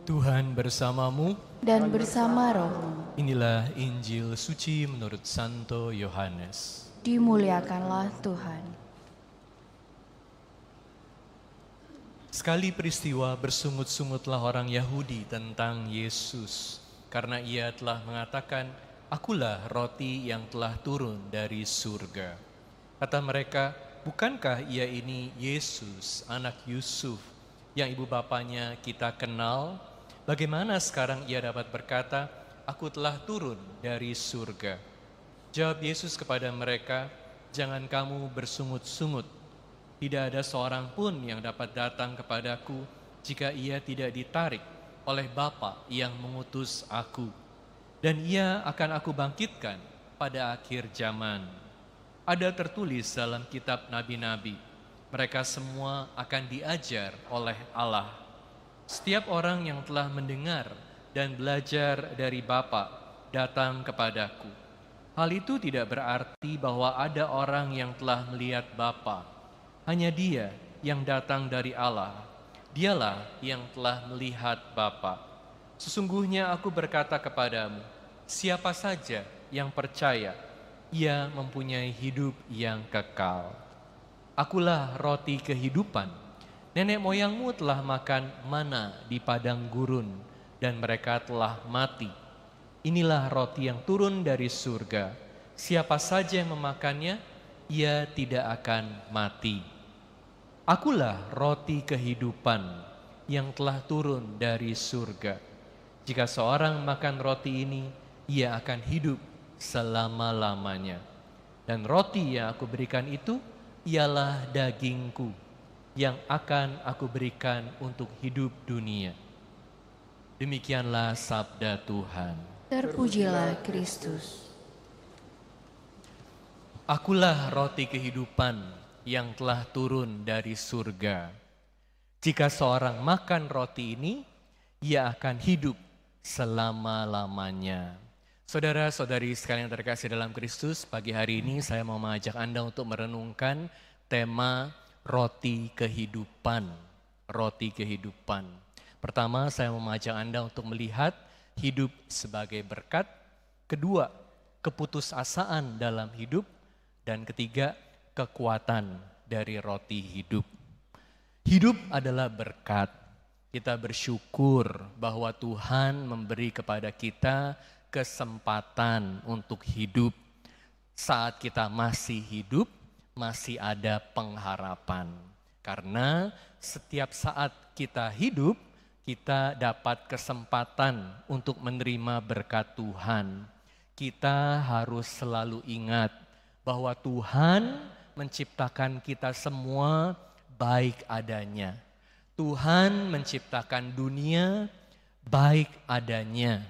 Tuhan bersamamu. Dan bersama rohmu. Inilah Injil suci menurut Santo Yohanes. Dimuliakanlah Tuhan. Sekali peristiwa bersungut-sungutlah orang Yahudi tentang Yesus, karena ia telah mengatakan, "Akulah roti yang telah turun dari surga." Kata mereka, "Bukankah ia ini Yesus, anak Yusuf, yang ibu bapanya kita kenal? Bagaimana sekarang ia dapat berkata, 'Aku telah turun dari surga'?" Jawab Yesus kepada mereka, "Jangan kamu bersungut-sungut. Tidak ada seorang pun yang dapat datang kepadaku jika ia tidak ditarik oleh Bapa yang mengutus aku. Dan ia akan aku bangkitkan pada akhir zaman. Ada tertulis dalam kitab nabi-nabi, mereka semua akan diajar oleh Allah. Setiap orang yang telah mendengar dan belajar dari Bapa datang kepadaku. Hal itu tidak berarti bahwa ada orang yang telah melihat Bapa. Hanya Dia yang datang dari Allah. Dialah yang telah melihat Bapa. Sesungguhnya aku berkata kepadamu, siapa saja yang percaya, ia mempunyai hidup yang kekal. Akulah roti kehidupan. Nenek moyangmu telah makan mana di padang gurun, dan mereka telah mati. Inilah roti yang turun dari surga. Siapa saja yang memakannya, ia tidak akan mati. Akulah roti kehidupan yang telah turun dari surga. Jika seorang makan roti ini, ia akan hidup selama-lamanya. Dan roti yang aku berikan itu ialah dagingku yang akan aku berikan untuk hidup dunia. Demikianlah sabda Tuhan. Terpujilah Kristus. Akulah roti kehidupan yang telah turun dari surga. Jika seorang makan roti ini, ia akan hidup selama-lamanya. Saudara-saudari sekalian yang terkasih dalam Kristus, pagi hari ini saya mau mengajak Anda untuk merenungkan tema roti kehidupan. Roti kehidupan. Pertama, saya mau mengajak Anda untuk melihat hidup sebagai berkat. Kedua, keputusasaan dalam hidup. Dan ketiga, kekuatan dari roti hidup. Hidup adalah berkat. Kita bersyukur bahwa Tuhan memberi kepada kita kesempatan untuk hidup. Saat kita masih hidup, masih ada pengharapan. Karena setiap saat kita hidup, kita dapat kesempatan untuk menerima berkat Tuhan. Kita harus selalu ingat bahwa Tuhan menciptakan kita semua baik adanya. Tuhan menciptakan dunia baik adanya.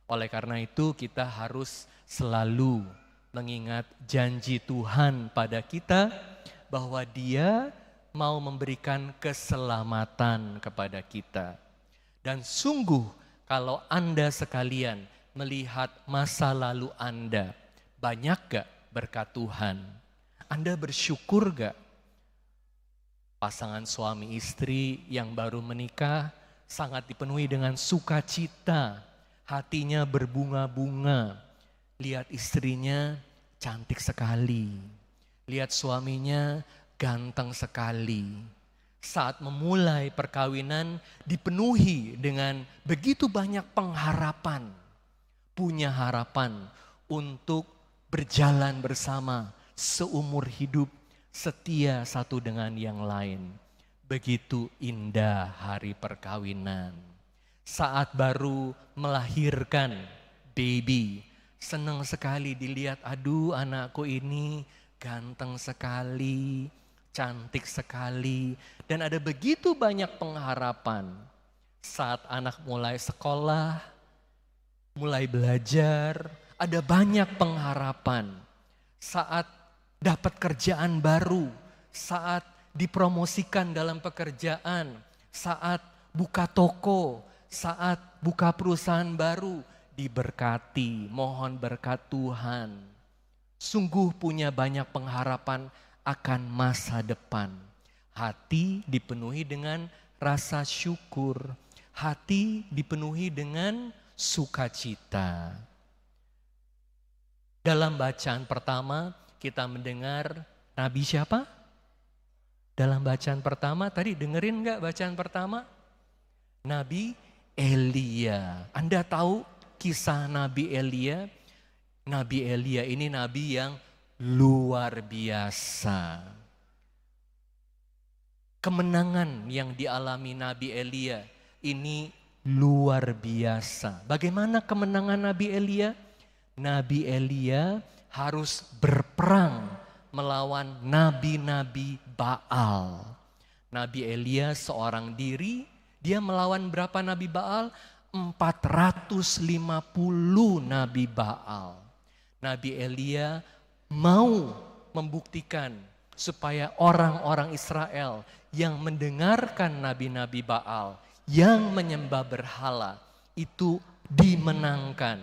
Oleh karena itu kita harus selalu mengingat janji Tuhan pada kita bahwa Dia mau memberikan keselamatan kepada kita. Dan sungguh kalau Anda sekalian melihat masa lalu Anda, banyak gak berkat Tuhan? Anda bersyukur gak? Pasangan suami istri yang baru menikah sangat dipenuhi dengan sukacita, hatinya berbunga-bunga. Lihat istrinya cantik sekali, lihat suaminya ganteng sekali. Saat memulai perkawinan dipenuhi dengan begitu banyak pengharapan, punya harapan untuk berjalan bersama seumur hidup, setia satu dengan yang lain. Begitu indah hari perkawinan. Saat baru melahirkan baby, senang sekali dilihat, aduh anakku ini ganteng sekali, cantik sekali. Dan ada begitu banyak pengharapan. Saat anak mulai sekolah, mulai belajar, ada banyak pengharapan. Saat dapat kerjaan baru, saat dipromosikan dalam pekerjaan, saat buka toko, saat buka perusahaan baru, diberkati, mohon berkat Tuhan. Sungguh punya banyak pengharapan akan masa depan. Hati dipenuhi dengan rasa syukur, hati dipenuhi dengan sukacita. Dalam bacaan pertama kita mendengar Nabi siapa? Dalam bacaan pertama tadi dengerin gak bacaan pertama? Nabi Elia. Anda tahu kisah Nabi Elia? Nabi Elia ini nabi yang luar biasa. Kemenangan yang dialami Nabi Elia ini luar biasa. Bagaimana kemenangan Nabi Elia? Nabi Elia harus berperang melawan nabi-nabi Baal. Nabi Elia seorang diri, dia melawan berapa nabi Baal? 450 nabi Baal. Nabi Elia mau membuktikan supaya orang-orang Israel yang mendengarkan nabi-nabi Baal, yang menyembah berhala, itu dimenangkan.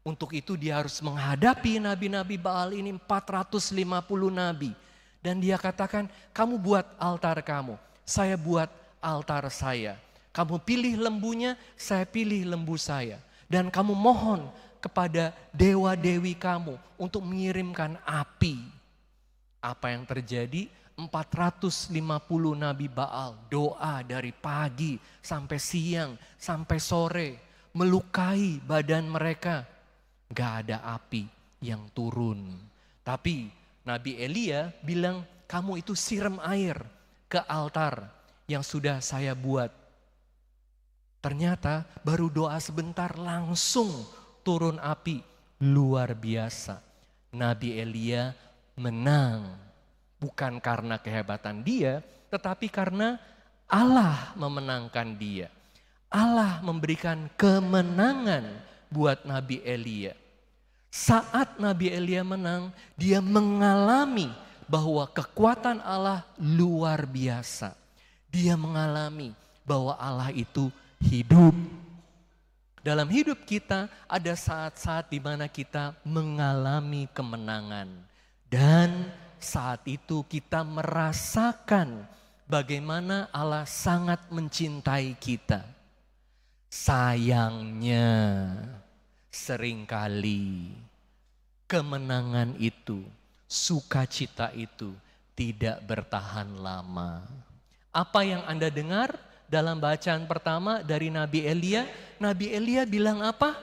Untuk itu dia harus menghadapi nabi-nabi Baal ini 450 nabi. Dan dia katakan, kamu buat altar kamu, saya buat altar saya. Kamu pilih lembunya, saya pilih lembu saya. Dan kamu mohon kepada dewa-dewi kamu untuk mengirimkan api. Apa yang terjadi? 450 nabi Baal doa dari pagi sampai siang, sampai sore. Melukai badan mereka. Gak ada api yang turun. Tapi Nabi Elia bilang, kamu itu siram air ke altar yang sudah saya buat. Ternyata baru doa sebentar langsung turun api. Luar biasa. Nabi Elia menang. Bukan karena kehebatan dia, tetapi karena Allah memenangkan dia. Allah memberikan kemenangan buat Nabi Elia. Saat Nabi Elia menang, dia mengalami bahwa kekuatan Allah luar biasa. Dia mengalami bahwa Allah itu hidup. Dalam hidup kita ada saat-saat di mana kita mengalami kemenangan. Dan saat itu kita merasakan bagaimana Allah sangat mencintai kita. Sayangnya seringkali kemenangan itu, sukacita itu tidak bertahan lama. Apa yang Anda dengar dalam bacaan pertama dari Nabi Elia? Nabi Elia bilang apa?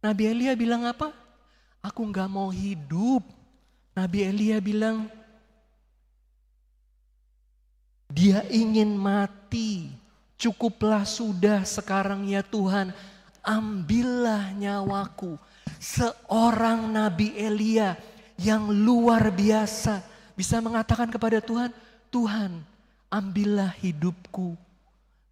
Nabi Elia bilang apa? Aku gak mau hidup. Nabi Elia bilang, dia ingin mati. Cukuplah sudah sekarang ya Tuhan, ambillah nyawaku. Seorang Nabi Elia yang luar biasa bisa mengatakan kepada Tuhan, Tuhan ambillah hidupku,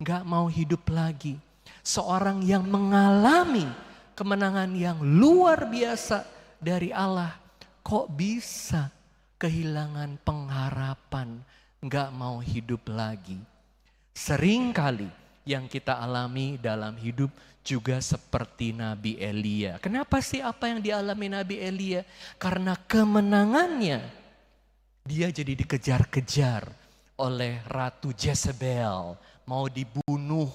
gak mau hidup lagi. Seorang yang mengalami kemenangan yang luar biasa dari Allah, kok bisa kehilangan pengharapan, gak mau hidup lagi. Seringkali yang kita alami dalam hidup juga seperti Nabi Elia. Kenapa sih apa yang dialami Nabi Elia? Karena kemenangannya dia jadi dikejar-kejar oleh Ratu Jezebel, mau dibunuh.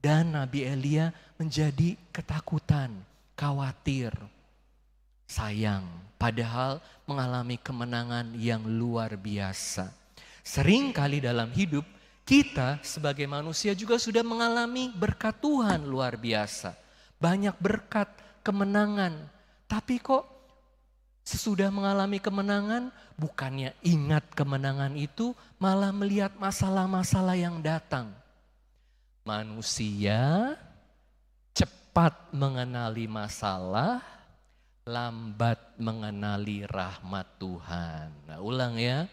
Dan Nabi Elia menjadi ketakutan, khawatir. Sayang, padahal mengalami kemenangan yang luar biasa. Seringkali dalam hidup kita sebagai manusia juga sudah mengalami berkat Tuhan luar biasa. Banyak berkat, kemenangan. Tapi kok sesudah mengalami kemenangan, bukannya ingat kemenangan itu, malah melihat masalah-masalah yang datang. Manusia cepat mengenali masalah, lambat mengenali rahmat Tuhan. Nah, ulang ya.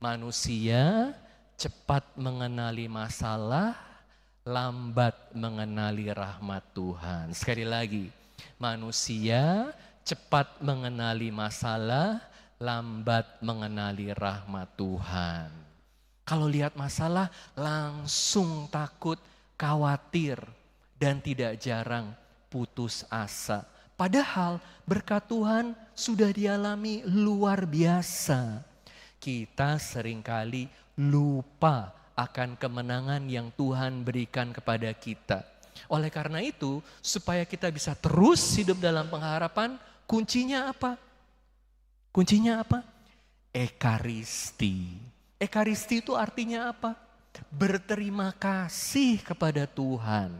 Manusia cepat mengenali masalah, lambat mengenali rahmat Tuhan. Sekali lagi, manusia cepat mengenali masalah, lambat mengenali rahmat Tuhan. Kalau lihat masalah langsung takut, khawatir, dan tidak jarang putus asa. Padahal berkat Tuhan sudah dialami luar biasa. Kita seringkali lupa akan kemenangan yang Tuhan berikan kepada kita. Oleh karena itu, supaya kita bisa terus hidup dalam pengharapan, kuncinya apa? Kuncinya apa? Ekaristi. Ekaristi itu artinya apa? Berterima kasih kepada Tuhan.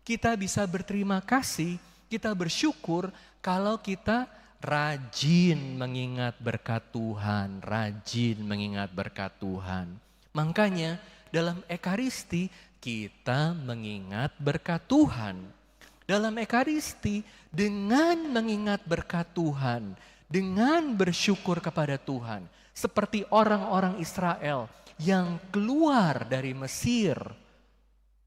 Kita bisa berterima kasih, kita bersyukur kalau kita rajin mengingat berkat Tuhan, rajin mengingat berkat Tuhan. Makanya dalam Ekaristi kita mengingat berkat Tuhan. Dalam Ekaristi dengan mengingat berkat Tuhan, dengan bersyukur kepada Tuhan. Seperti orang-orang Israel yang keluar dari Mesir,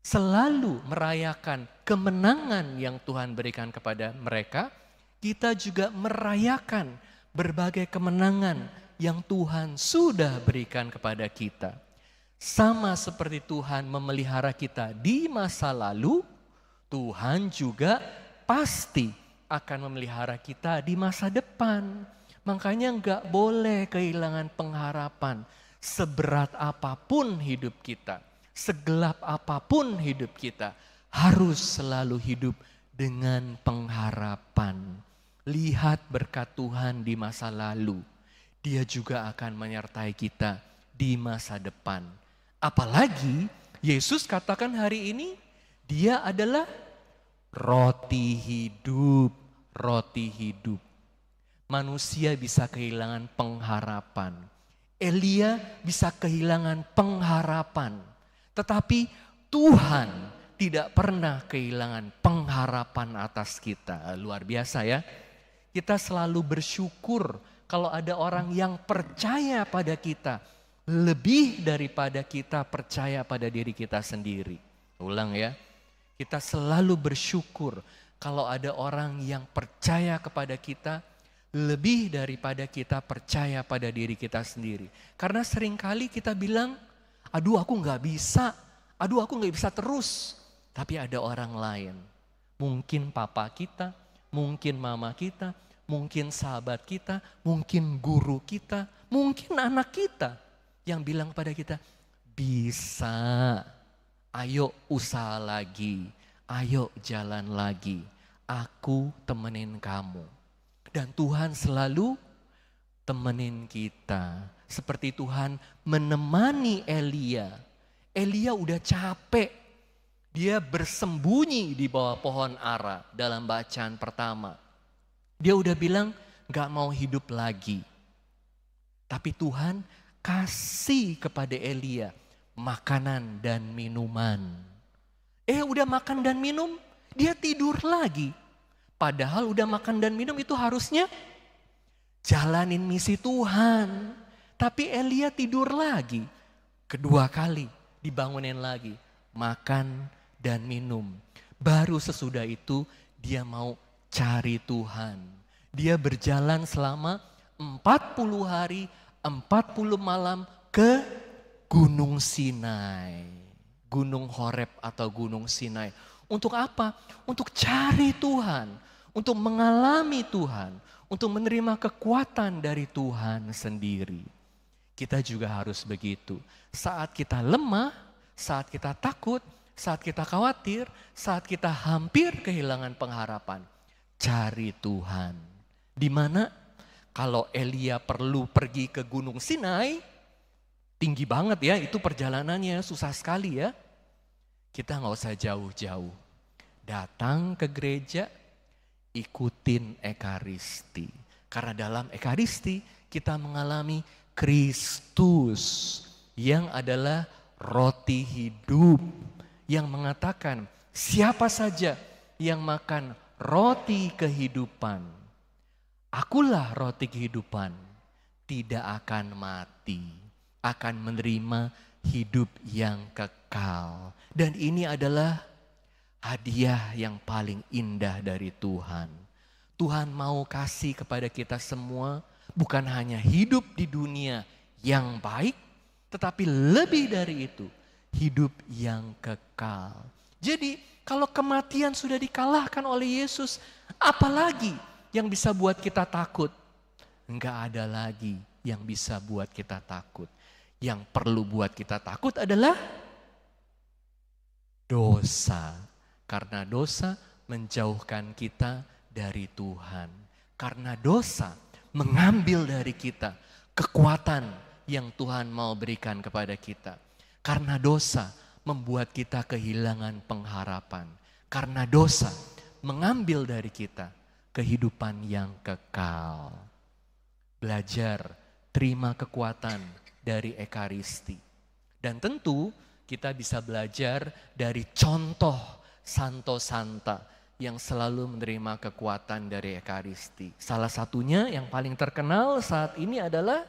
selalu merayakan kemenangan yang Tuhan berikan kepada mereka. Kita juga merayakan berbagai kemenangan yang Tuhan sudah berikan kepada kita. Sama seperti Tuhan memelihara kita di masa lalu, Tuhan juga pasti akan memelihara kita di masa depan. Makanya enggak boleh kehilangan pengharapan. Seberat apapun hidup kita, segelap apapun hidup kita, harus selalu hidup dengan pengharapan. Lihat berkat Tuhan di masa lalu, Dia juga akan menyertai kita di masa depan. Apalagi Yesus katakan hari ini, Dia adalah roti hidup, roti hidup. Manusia bisa kehilangan pengharapan. Elia bisa kehilangan pengharapan. Tetapi Tuhan tidak pernah kehilangan pengharapan atas kita. Luar biasa ya. Kita selalu bersyukur kalau ada orang yang percaya pada kita. Lebih daripada kita percaya pada diri kita sendiri. Ulang ya. Kita selalu bersyukur kalau ada orang yang percaya kepada kita. Lebih daripada kita percaya pada diri kita sendiri. Karena seringkali kita bilang, aduh aku gak bisa. Aduh aku gak bisa terus. Tapi ada orang lain. Mungkin papa kita, mungkin mama kita, mungkin sahabat kita, mungkin guru kita, mungkin anak kita. Yang bilang pada kita, bisa, ayo usaha lagi, ayo jalan lagi, aku temenin kamu. Dan Tuhan selalu temenin kita. Seperti Tuhan menemani Elia. Elia udah capek. Dia bersembunyi di bawah pohon ara dalam bacaan pertama. Dia udah bilang gak mau hidup lagi. Tapi Tuhan kasih kepada Elia makanan dan minuman. Udah makan dan minum, dia tidur lagi. Padahal udah makan dan minum itu harusnya jalanin misi Tuhan. Tapi Elia tidur lagi. Kedua kali dibangunin lagi. Makan dan minum. Baru sesudah itu dia mau cari Tuhan. Dia berjalan selama 40 hari, 40 malam ke Gunung Sinai. Gunung Horeb atau Gunung Sinai. Untuk apa? Untuk cari Tuhan. Untuk mengalami Tuhan. Untuk menerima kekuatan dari Tuhan sendiri. Kita juga harus begitu. Saat kita lemah, saat kita takut, saat kita khawatir, saat kita hampir kehilangan pengharapan, cari Tuhan. Di mana kalau Elia perlu pergi ke Gunung Sinai, tinggi banget ya, itu perjalanannya susah sekali ya. Kita nggak usah jauh-jauh. Datang ke gereja, ikutin Ekaristi. Karena dalam Ekaristi kita mengalami Kristus yang adalah roti hidup. Yang mengatakan siapa saja yang makan roti kehidupan. Akulah roti kehidupan, tidak akan mati, akan menerima hidup yang kekal. Dan ini adalah hadiah yang paling indah dari Tuhan. Tuhan mau kasih kepada kita semua bukan hanya hidup di dunia yang baik, tetapi lebih dari itu, hidup yang kekal. Jadi kalau kematian sudah dikalahkan oleh Yesus, apalagi yang bisa buat kita takut? Enggak ada lagi yang bisa buat kita takut. Yang perlu buat kita takut adalah dosa. Karena dosa menjauhkan kita dari Tuhan. Karena dosa mengambil dari kita kekuatan yang Tuhan mau berikan kepada kita. Karena dosa membuat kita kehilangan pengharapan. Karena dosa mengambil dari kita kehidupan yang kekal. Belajar terima kekuatan dari Ekaristi. Dan tentu kita bisa belajar dari contoh Santo Santa yang selalu menerima kekuatan dari Ekaristi. Salah satunya yang paling terkenal saat ini adalah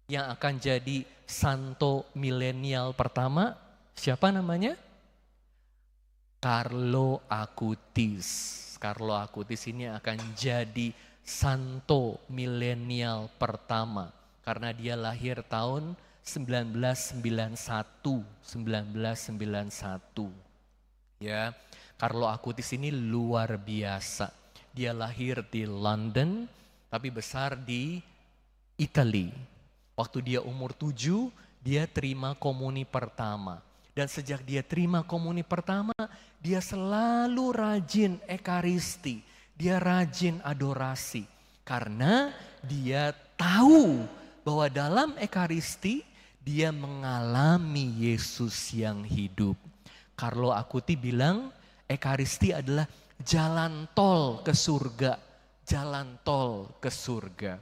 yang akan jadi Santo Milenial pertama. Siapa namanya? Carlo Acutis. Carlo Acutis ini akan jadi Santo Milenial pertama karena dia lahir tahun 1991. Ya, Carlo Acutis ini luar biasa. Dia lahir di London tapi besar di Italia. Waktu dia umur 7, dia terima komuni pertama. Dan sejak dia terima komuni pertama, dia selalu rajin Ekaristi. Dia rajin adorasi. Karena dia tahu bahwa dalam Ekaristi dia mengalami Yesus yang hidup. Carlo Acutis bilang Ekaristi adalah jalan tol ke surga. Jalan tol ke surga.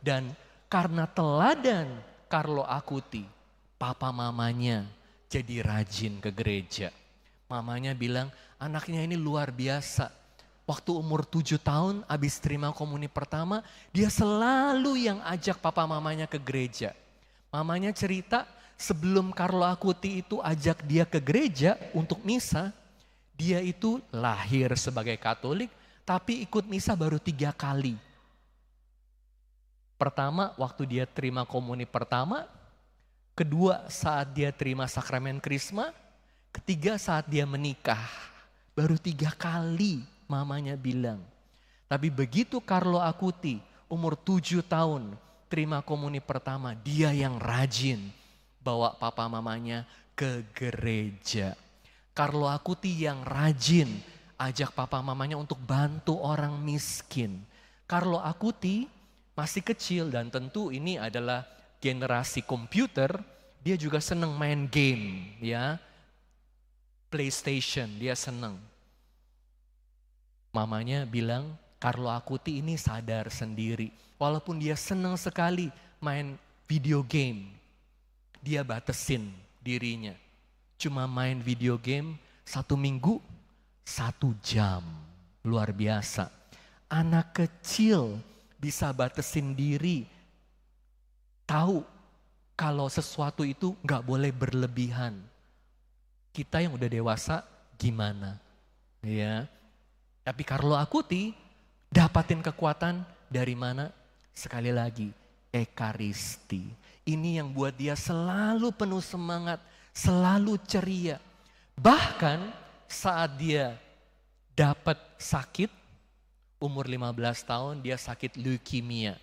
Dan karena teladan Carlo Acutis, papa mamanya jadi rajin ke gereja. Mamanya bilang, anaknya ini luar biasa. Waktu umur 7 tahun, habis terima komuni pertama, dia selalu yang ajak papa mamanya ke gereja. Mamanya cerita, sebelum Carlo Acutis itu ajak dia ke gereja untuk misa, dia itu lahir sebagai Katolik, tapi ikut misa baru 3 kali. Pertama, waktu dia terima komuni pertama. Kedua, saat dia terima sakramen Krisma. Ketiga, saat dia menikah. Baru 3 kali mamanya bilang. Tapi begitu Carlo Acutis umur 7 tahun terima komuni pertama. Dia yang rajin bawa papa mamanya ke gereja. Carlo Acutis yang rajin ajak papa mamanya untuk bantu orang miskin. Carlo Acutis masih kecil dan tentu ini adalah generasi komputer, dia juga senang main game, ya. PlayStation, dia senang. Mamanya bilang, Carlo Acutis ini sadar sendiri. Walaupun dia senang sekali main video game, dia batasin dirinya. Cuma main video game 1 minggu, 1 jam. Luar biasa. Anak kecil bisa batasin diri. Tahu kalau sesuatu itu gak boleh berlebihan. Kita yang udah dewasa gimana? Ya. Tapi Carlo Acutis dapatin kekuatan dari mana? Sekali lagi, Ekaristi. Ini yang buat dia selalu penuh semangat, selalu ceria. Bahkan saat dia dapat sakit, umur 15 tahun dia sakit leukemia.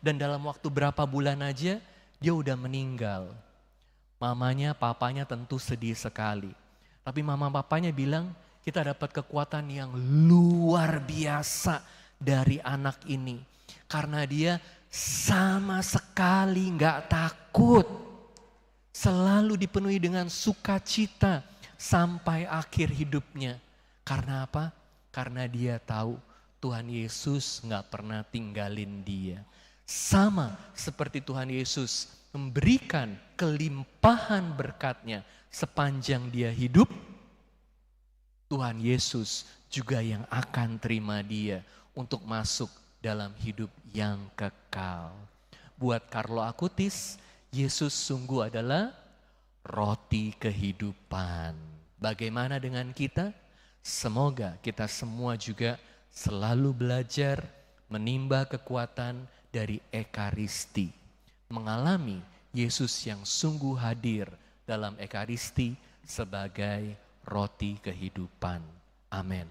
Dan dalam waktu berapa bulan aja dia udah meninggal. Mamanya, papanya tentu sedih sekali. Tapi mama papanya bilang kita dapat kekuatan yang luar biasa dari anak ini. Karena dia sama sekali gak takut. Selalu dipenuhi dengan sukacita sampai akhir hidupnya. Karena apa? Karena dia tahu Tuhan Yesus gak pernah tinggalin dia. Sama seperti Tuhan Yesus memberikan kelimpahan berkat-Nya sepanjang dia hidup, Tuhan Yesus juga yang akan terima dia untuk masuk dalam hidup yang kekal. Buat Carlo Acutis, Yesus sungguh adalah roti kehidupan. Bagaimana dengan kita? Semoga kita semua juga selalu belajar menimba kekuatan dari Ekaristi, mengalami Yesus yang sungguh hadir dalam Ekaristi sebagai roti kehidupan. Amin.